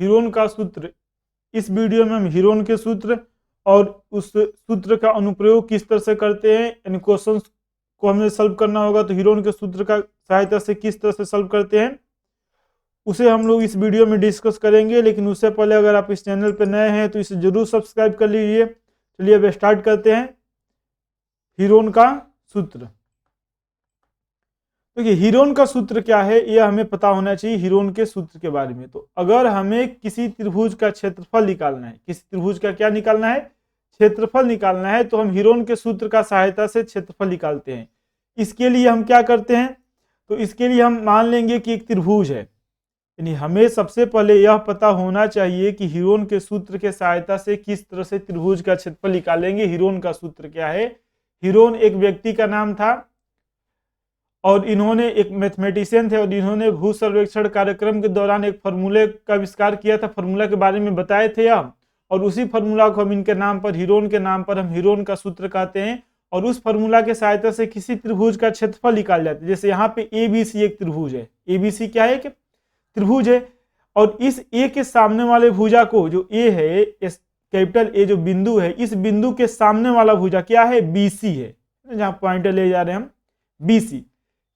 Heron का सूत्र। इस वीडियो में हम हीरोन के सूत्र और उस सूत्र का अनुप्रयोग किस तरह से करते हैं, यानी क्वेश्चन को हमें सॉल्व करना होगा तो हीरोन के सूत्र का सहायता से किस तरह से सॉल्व करते हैं, उसे हम लोग इस वीडियो में डिस्कस करेंगे। लेकिन उससे पहले अगर आप इस चैनल पर नए हैं तो इसे जरूर सब्सक्राइब कर लीजिए। चलिए अब स्टार्ट करते हैं हीरोन का सूत्र। देखिए हीरोन का सूत्र क्या है यह हमें पता होना चाहिए हीरोन के सूत्र के बारे में। तो अगर हमें किसी त्रिभुज का क्षेत्रफल निकालना है, किसी त्रिभुज का क्या निकालना है, क्षेत्रफल निकालना है, तो हम हीरोन के सूत्र का सहायता से क्षेत्रफल निकालते हैं। इसके लिए हम क्या करते हैं, तो इसके लिए हम मान लेंगे कि एक त्रिभुज है, यानी हमें सबसे पहले यह पता होना चाहिए कि हीरोन के सूत्र के सहायता से किस तरह से त्रिभुज का क्षेत्रफल निकालेंगे। हीरोन का सूत्र क्या है, हीरोन एक व्यक्ति का नाम था और इन्होंने एक मैथमेटिशियन थे और इन्होंने भू सर्वेक्षण कार्यक्रम के दौरान एक फार्मूले का आविष्कार किया था, फार्मूला के बारे में बताए थे यह, और उसी फार्मूला को हम इनके नाम पर, हीरोन के नाम पर हम हीरोन का सूत्र कहते हैं। और उस फार्मूला के सहायता से किसी त्रिभुज का क्षेत्रफल निकाल जाता है। जैसे यहाँ पे ABC एक त्रिभुज है, ABC क्या है कि त्रिभुज है, और इस ए के सामने वाले भुजा को, जो ए है, कैपिटल ए जो बिंदु है, इस बिंदु के सामने वाला भुजा क्या है, BC है, जहां पॉइंटर ले जा रहे हैं हम, BC।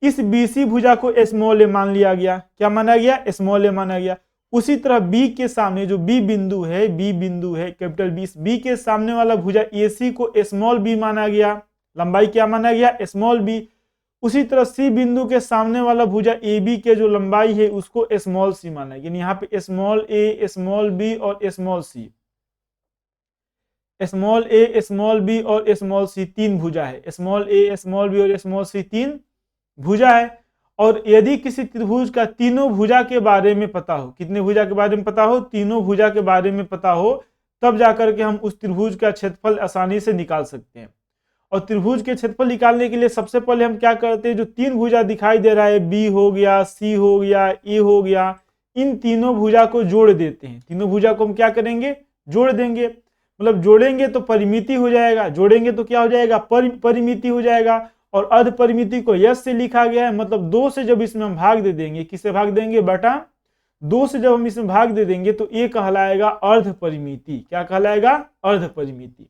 इस BC भुजा को स्मॉल ए मान लिया गया। क्या माना गया, स्मॉल ए माना गया। उसी तरह B के सामने जो B बिंदु है, कैपिटल B के सामने वाला भुजा AC को स्मॉल b माना गया, लंबाई क्या माना गया, स्मॉल b। उसी तरह C बिंदु के सामने वाला भुजा AB के जो लंबाई है उसको स्मॉल c माना गया। यानी यहाँ पे स्मॉल a, स्मॉल b और small c, small a, small b और स्मॉल c तीन भुजा है। स्मॉल a, स्मॉल b और स्मॉल c तीन भुजा है। और यदि किसी त्रिभुज का तीनों भुजा के बारे में पता हो, कितने भुजा के बारे में पता हो, तीनों भुजा के बारे में पता हो, तब जाकर के हम उस त्रिभुज का क्षेत्रफल आसानी से निकाल सकते हैं। और त्रिभुज के क्षेत्रफल निकालने के लिए सबसे पहले हम क्या करते हैं, जो तीन भुजा दिखाई दे रहा है, B हो गया, C हो गया, A हो गया, इन तीनों भुजा को जोड़ देते हैं। तीनों भुजा को हम क्या करेंगे, जोड़ देंगे। मतलब जोड़ेंगे तो परिमिति हो जाएगा, जोड़ेंगे तो क्या हो जाएगा, परिमिति हो जाएगा। और अर्ध परिमिति को यश से लिखा गया है, मतलब 2 से जब इसमें हम भाग दे देंगे, किससे भाग देंगे, बटा 2 से जब हम इसमें भाग दे देंगे तो ये कहलाएगा अर्ध परिमिति। क्या कहलाएगा, अर्ध परिमिति।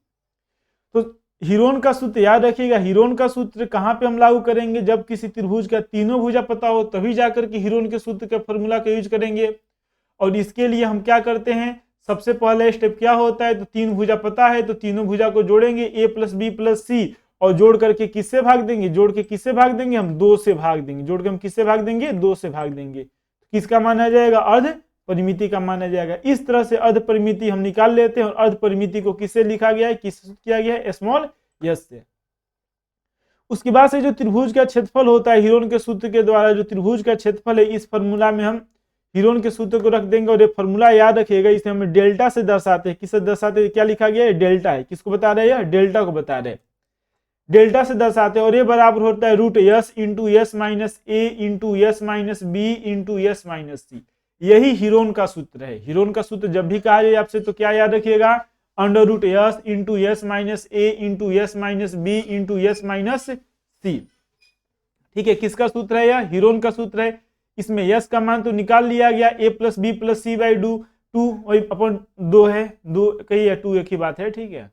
तो हीरोन का सूत्र याद रखिएगा। हीरोन का सूत्र कहाँ पे हम लागू करेंगे, जब किसी त्रिभुज का तीनों भुजा पता हो तभी जाकर के हीरोन के सूत्र के फॉर्मूला का यूज करेंगे। और इसके लिए हम क्या करते हैं, सबसे पहले स्टेप क्या होता है, तो तीन भुजा पता है तो तीनों भुजा को जोड़ेंगे, A + B + C, और जोड़ करके किससे भाग देंगे, जोड़ के किससे भाग देंगे, हम 2 से भाग देंगे। जोड़ के हम किससे भाग देंगे, 2 से भाग देंगे। किसका माना जाएगा, अर्ध परिमिति का माना जाएगा। इस तरह से अर्ध परिमिति हम निकाल लेते हैं। और अर्ध परिमिति को किससे लिखा गया है, किससे किया गया है, स्मॉल यस से। उसके बाद से जो त्रिभुज का क्षेत्रफल होता है हीरोन के सूत्र के द्वारा, जो त्रिभुज का क्षेत्रफल है, इस फॉर्मूला में हम हीरोन के सूत्र को रख देंगे। और ये फॉर्मूला याद रखिएगा, इसे हम डेल्टा से दर्शाते हैं। किससे दर्शाते हैं, क्या लिखा गया है, डेल्टा है। किसको बता रहे हैं, डेल्टा को बता रहे हैं, डेल्टा से दर्शाते हैं। और ये बराबर होता है √S × S - A × S - B × S - C। यही हीरोन का सूत्र है। हीरोन का सूत्र जब भी कहा जाए आपसे तो क्या याद रखिएगा, √S × S - A × S - B × S - C। ठीक है, किसका सूत्र है, यह हीरोन का सूत्र है। इसमें यस का मान तो निकाल लिया गया, A + B + C/2 2 है, 2 कही है, 2 एक ही बात है। ठीक है,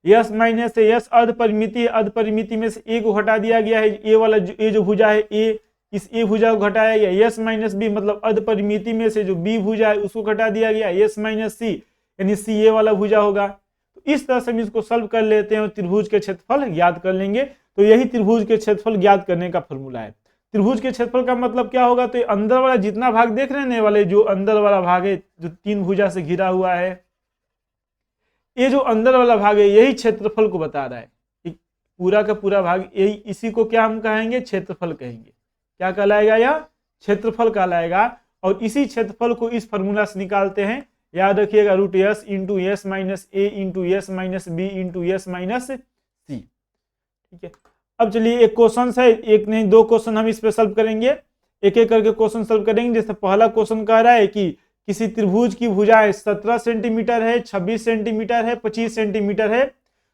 यस माइनस से यस अर्ध परिमिति है, अर्ध परिमिति में से ए को हटा दिया गया है। ए वाला ए जो भुजा है, ए, इस ए भुजा को घटाया गया। यस माइनस बी मतलब अर्ध परिमिति में से जो बी भुजा है उसको घटा दिया गया। यस माइनस सी यानी सी ए वाला भुजा होगा। तो इस तरह से हम इसको सॉल्व कर लेते हैं और त्रिभुज के क्षेत्रफल ज्ञात कर लेंगे। तो यही त्रिभुज के क्षेत्रफल ज्ञात करने का फॉर्मूला है। त्रिभुज के क्षेत्रफल का मतलब क्या होगा, तो अंदर वाला जितना भाग देख रहे हैं वाले, जो अंदर वाला भाग है जो तीन भुजा से घिरा हुआ है, ये जो अंदर वाला भाग है यही क्षेत्रफल को बता रहा है। पूरा का पूरा भाग यही, इसी को क्या हम कहेंगे, क्षेत्रफल कहेंगे। क्या कहलाएगा, यह क्षेत्रफल कहलाएगा। और इसी क्षेत्रफल को इस फॉर्मूला से निकालते हैं, याद रखिएगा, √S × S - A × S - B × S - C। ठीक है, अब चलिए एक क्वेश्चन है, एक नहीं दो क्वेश्चन हम इस पे सॉल्व करेंगे, एक एक करके क्वेश्चन सॉल्व करेंगे। जैसे पहला क्वेश्चन कह रहा है कि किसी त्रिभुज की भुजाएं 17 सेंटीमीटर है, 26 सेंटीमीटर है, 25 सेंटीमीटर है,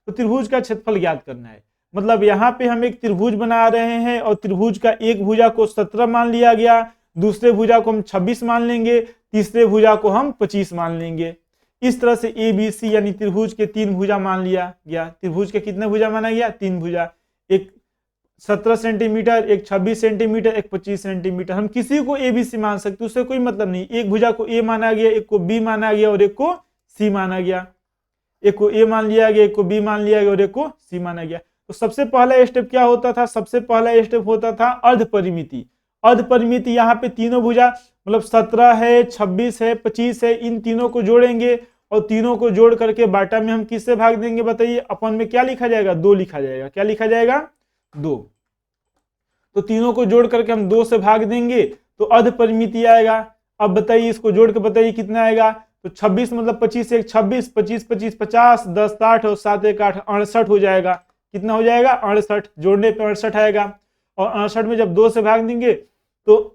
तो त्रिभुज का क्षेत्रफल ज्ञात करना है। मतलब यहाँ पे हम एक त्रिभुज बना रहे हैं और त्रिभुज का एक भुजा को 17 मान लिया गया, दूसरे भुजा को हम 26 मान लेंगे, तीसरे भुजा को हम 25 मान लेंगे। इस तरह से ABC यानी त्रिभुज के 3 भुजा मान लिया गया। त्रिभुज के कितने भुजा माना गया? 3 भुजा, एक 17 सेंटीमीटर, एक 26 सेंटीमीटर, एक 25 सेंटीमीटर। हम किसी को ABC मान सकते, उससे कोई मतलब नहीं। एक भुजा को A माना गया, एक को B माना गया और एक को C माना गया। एक को A मान लिया गया, एक को B मान लिया गया और एक को C माना गया। तो सबसे पहला स्टेप क्या होता था? सबसे पहला स्टेप होता था अर्ध परिमिति। अर्ध परिमिति यहाँ पे तीनों भुजा मतलब 17 है, 26 है, 25 है, इन तीनों को जोड़ेंगे और तीनों को जोड़ करके बाटा में हम किससे भाग देंगे बताइए? अपन में क्या लिखा जाएगा? 2 लिखा जाएगा। क्या लिखा जाएगा? 2। तो तीनों को जोड़ करके हम 2 से भाग देंगे तो अर्ध परिमिति आएगा। अब बताइए, इसको जोड़ के बताइए कितना आएगा? तो 26 मतलब 25 एक 26, 25 25 50, 10 60 और 7 1 8 68 हो जाएगा। कितना हो जाएगा? 68। जोड़ने पे 68 आएगा और 68 में जब 2 से भाग देंगे तो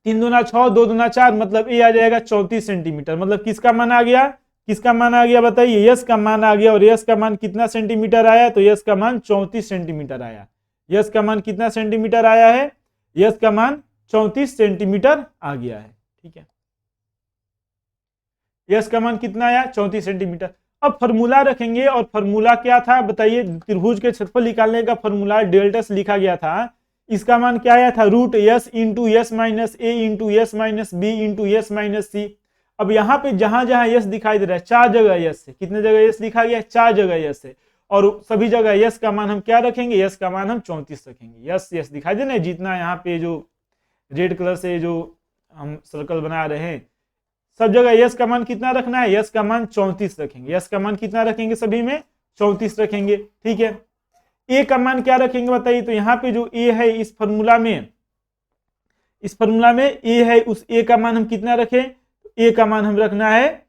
3 दूना 6, 2 दूना 4, मतलब ये आ जाएगा 34 सेंटीमीटर। मतलब किसका मान आ गया? किसका मान आ गया बताइए? यस का मान आ गया। और यस का मान कितना सेंटीमीटर आया? तो यस का मान 34 सेंटीमीटर आया। यस का मान कितना सेंटीमीटर आया है? यस का मान 34 सेंटीमीटर आ गया है। ठीक है, यस का मान कितना आया? 34 सेंटीमीटर। अब फॉर्मूला रखेंगे और फॉर्मूला क्या था बताइए? त्रिभुज के क्षेत्रफल निकालने का फॉर्मूला डेल्टा से लिखा गया था। इसका मान क्या आया था? Root yes into yes minus ए into yes minus B into yes minus c. अब यहाँ पे जहां जहां यस दिखाई दे रहा है 4 जगह यस है। कितने जगह यस लिखा गया? 4 जगह यस है। और सभी जगह यस का मान हम क्या रखेंगे? यस का मान हम 34 रखेंगे। यस यस दिखाई दे ना, जितना यहाँ पे जो रेड कलर से जो हम सर्कल बना रहे हैं, सब जगह यस का मान कितना रखना है? यस का मान 34 रखेंगे। यस का मान कितना रखेंगे? सभी में 34 रखेंगे। ठीक है, ए का मान क्या रखेंगे बताइए? तो यहाँ पे जो ए है इस फॉर्मूला में ए है, उस ए का मान हम कितना रखें? ए का मान हम रखना है,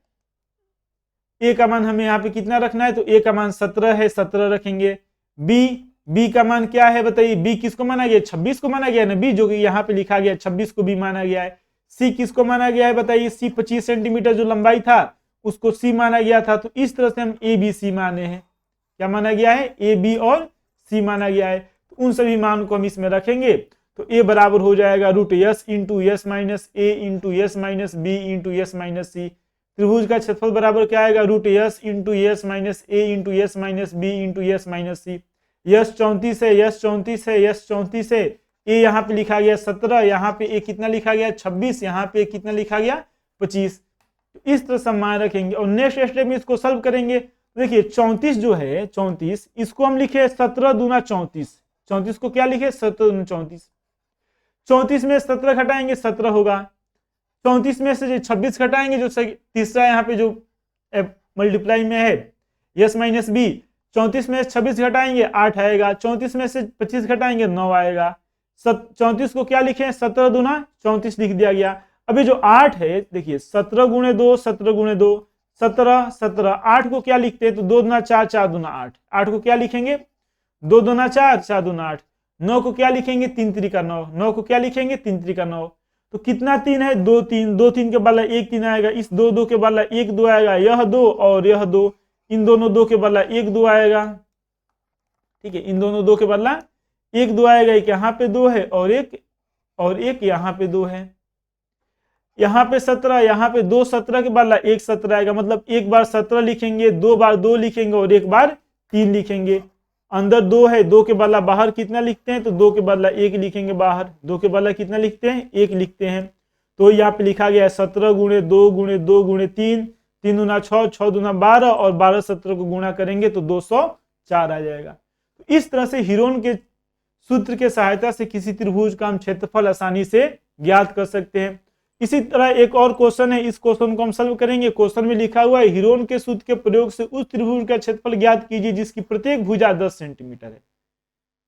ए का मान हमें यहाँ पे कितना रखना है? तो ए का मान 17 है, 17 रखेंगे। बी का मान क्या है बताइए? बी किसको माना गया? 26 को माना गया ना, बी जो कि यहाँ पे लिखा गया 26 को बी माना गया है। सी किसको माना गया है बताइए? सी 25 सेंटीमीटर जो लंबाई था उसको सी माना गया था। तो इस तरह से हम ए बी सी माने हैं। क्या माना गया है? ए बी और सी माना गया है। तो उन सभी मान को हम इसमें रखेंगे तो ए बराबर हो जाएगा root yes into yes minus ए into yes minus B into yes minus C. त्रिभुज का क्षेत्रफल बराबर क्या आएगा? Root yes into yes minus ए into yes minus B into yes minus C. S 34 है, यस 34 है, यस 34 है। ए यहाँ पे लिखा गया 17, यहाँ पे ए कितना लिखा गया? 26, यहाँ पे कितना लिखा गया? 25। इस तरह से मान रखेंगे और नेक्स्ट स्टेप में इसको सॉल्व करेंगे। देखिए 34 जो है 34, इसको हम लिखे 17 दूना 34। 34 को क्या लिखे? 17 दूना 34। 34 में 17 घटाएंगे 17 होगा। 34 में से 26 घटाएंगे, जो तीसरा यहाँ पे जो मल्टीप्लाई में है यस माइनस बी, 34 में 26 घटाएंगे 8 आएगा। 34 में से 25 घटाएंगे 9 आएगा। 34 को क्या लिखे? 17 दूना 34 लिख दिया गया। अभी जो 8 है देखिए 17 गुणे 2, 17 गुणे 2, 17 17। 8 को क्या लिखते हैं? तो 2 दूना 4, 4 दूना 8। 8 को क्या लिखेंगे? 2 दूना 4, 4 दूना 8। 9 को क्या लिखेंगे? 3 3 9। 9 को क्या लिखेंगे? 3 3 9। तो कितना 3 है? 2 3। 2 3 के बदला 1 3 आएगा। इस 2 2 के बदला 1 2 आएगा। यह 2 और यह 2, इन दोनों 2 के बदला 1 2 आएगा। ठीक है, इन दोनों 2 के बदला 1 2 आएगा। एक यहाँ पे 2 है और एक यहाँ पे 2 है। यहाँ पे 17, यहाँ पे 2 17 के बदला 1 17 आएगा। मतलब एक बार 17 लिखेंगे, 2 बार 2 लिखेंगे और एक बार 3 लिखेंगे। अंदर 2 है, 2 के बदला बाहर कितना लिखते हैं? तो 2 के बदला 1 लिखेंगे बाहर। 2 के बदला कितना लिखते हैं? 1 लिखते हैं। तो यहाँ पे लिखा गया है 17 गुणे 2 गुणे 2 गुणे 3, 3 दूना 6, 6 दूना 12 और 12 17 को गुणा करेंगे तो 204 आ जाएगा। तो इस तरह से हीरोन के सूत्र के सहायता से किसी त्रिभुज का हम क्षेत्रफल आसानी से ज्ञात कर सकते हैं। इसी तरह एक और क्वेश्चन है, इस क्वेश्चन को हम सॉल्व करेंगे। क्वेश्चन में लिखा हुआ है हीरोन के सूत्र के प्रयोग से उस त्रिभुज का क्षेत्रफल ज्ञात कीजिए जिसकी प्रत्येक भुजा 10 सेंटीमीटर है।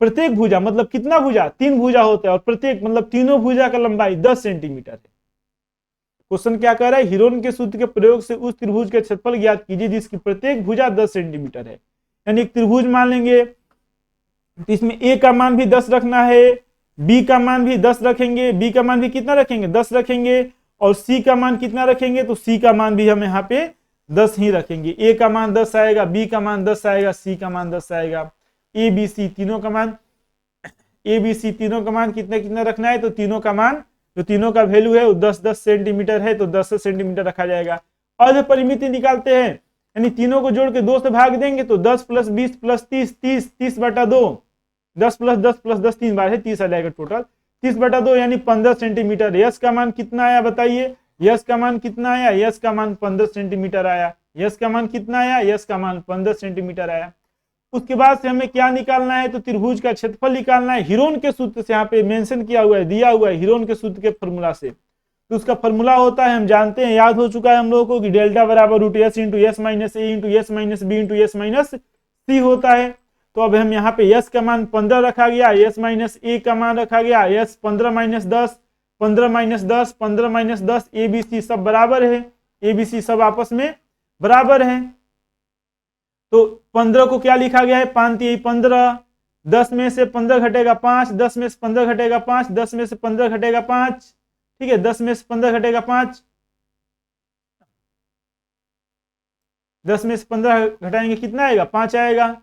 प्रत्येक भुजा मतलब कितना भुजा? 3 भुजा होता है और प्रत्येक मतलब तीनों भुजा का लंबाई 10 सेंटीमीटर है। क्वेश्चन क्या कह रहा है? हीरोन के सूत्र के प्रयोग से उस त्रिभुज के क्षेत्रफल ज्ञात कीजिए जिसकी प्रत्येक भुजा 10 सेंटीमीटर है। यानी एक त्रिभुज मान लेंगे तो इसमें ए का मान भी 10 रखना है, बी का मान भी 10 रखेंगे, बी का मान भी कितना रखेंगे? 10 रखेंगे। और सी का मान कितना रखेंगे? तो सी का मान भी हम यहाँ पे 10 ही रखेंगे। ए का मान 10 आएगा, बी का मान 10 आएगा, सी का मान 10 आएगा। ए बी सी तीनों का मान ए बी सी तीनों का मान कितना कितना रखना है, तो तीनों का मान जो तीनों का वैल्यू है वो 10-10 सेंटीमीटर है, तो 10 सेंटीमीटर रखा जाएगा। और जो परिमिति निकालते हैं यानी तीनों को जोड़ के 2 से भाग देंगे तो 10 + 20 + 30 30/2 10 + 10 + 10 3 बार है 30 आ जाएगा टोटल 30/2 यानी 15 सेंटीमीटर। यस का मान कितना आया बताइए, यस का मान कितना आया, यस का मान 15 सेंटीमीटर आया। यस का मान कितना आया, यस का मान 15 सेंटीमीटर आया। उसके बाद से हमें क्या निकालना है, तो त्रिभुज का क्षेत्रफल निकालना है हीरोन के सूत्र से। यहाँ पे मेंशन किया हुआ है, दिया हुआ है हीरोन के सूत्र के फॉर्मूला से। तो उसका फॉर्मूला होता है, हम जानते हैं, याद हो चुका है हम लोगों को कि डेल्टा बराबर √s × s - a × s - b × s - c होता है। तो अब हम यहाँ पे s का मान 15 रखा गया, s - a का मान रखा गया, s 15 - 10 15 - 10 15 - 10 a b c सब बराबर है, a b c सब आपस में बराबर है। तो 15 को क्या लिखा गया है, 5 × 15, 10 में से 15 घटेगा 5, 10 में से 15 घटेगा 5, 10 में से 15 घटेगा 5, ठीक है, 10 में से 15 घटेगा 5, 10 में से 15 घटाएंगे कितना आएगा, 5 आएगा।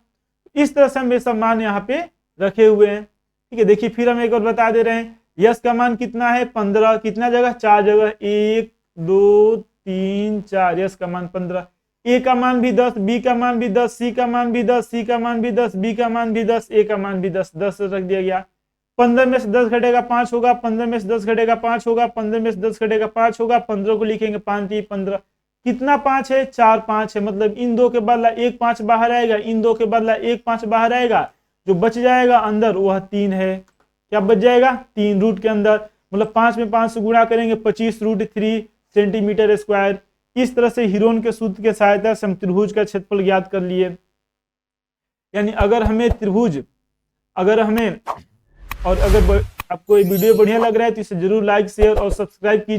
इस तरह से हम ये सब मान यहाँ पे रखे हुए हैं, ठीक है। देखिए फिर हम एक और बता दे रहे हैं, यस का मान कितना है 15, कितना जगह 4 जगह, 1 2 3 4, यस का मान 15, ए का मान भी 10, बी का मान भी 10, सी का मान भी 10, सी का मान भी 10, बी का मान भी 10, ए का मान भी 10, 10 रख दिया गया। 15 में से 10 घटेगा 5 होगा, 15 में से 10 घटेगा 5 होगा, 15 में से 10 घटेगा 5 होगा, 15 को लिखेंगे 5 × 15, कितना 5 है, 4 5 है, मतलब इन दो के बदला 1 5 बाहर आएगा, इन दो के बदला 1 5 बाहर आएगा, जो बच जाएगा अंदर वह 3 है। क्या बच जाएगा, 3 रूट के अंदर, मतलब 5 में 5 से गुणा करेंगे 25 √3 सेंटीमीटर स्क्वायर। इस तरह से हीरोन के सूत्र की सहायता से हम त्रिभुज का क्षेत्रफल ज्ञात कर लिए। यानी अगर आपको ये वीडियो बढ़िया लग रहा है तो इसे जरूर लाइक शेयर और सब्सक्राइब कीजिए।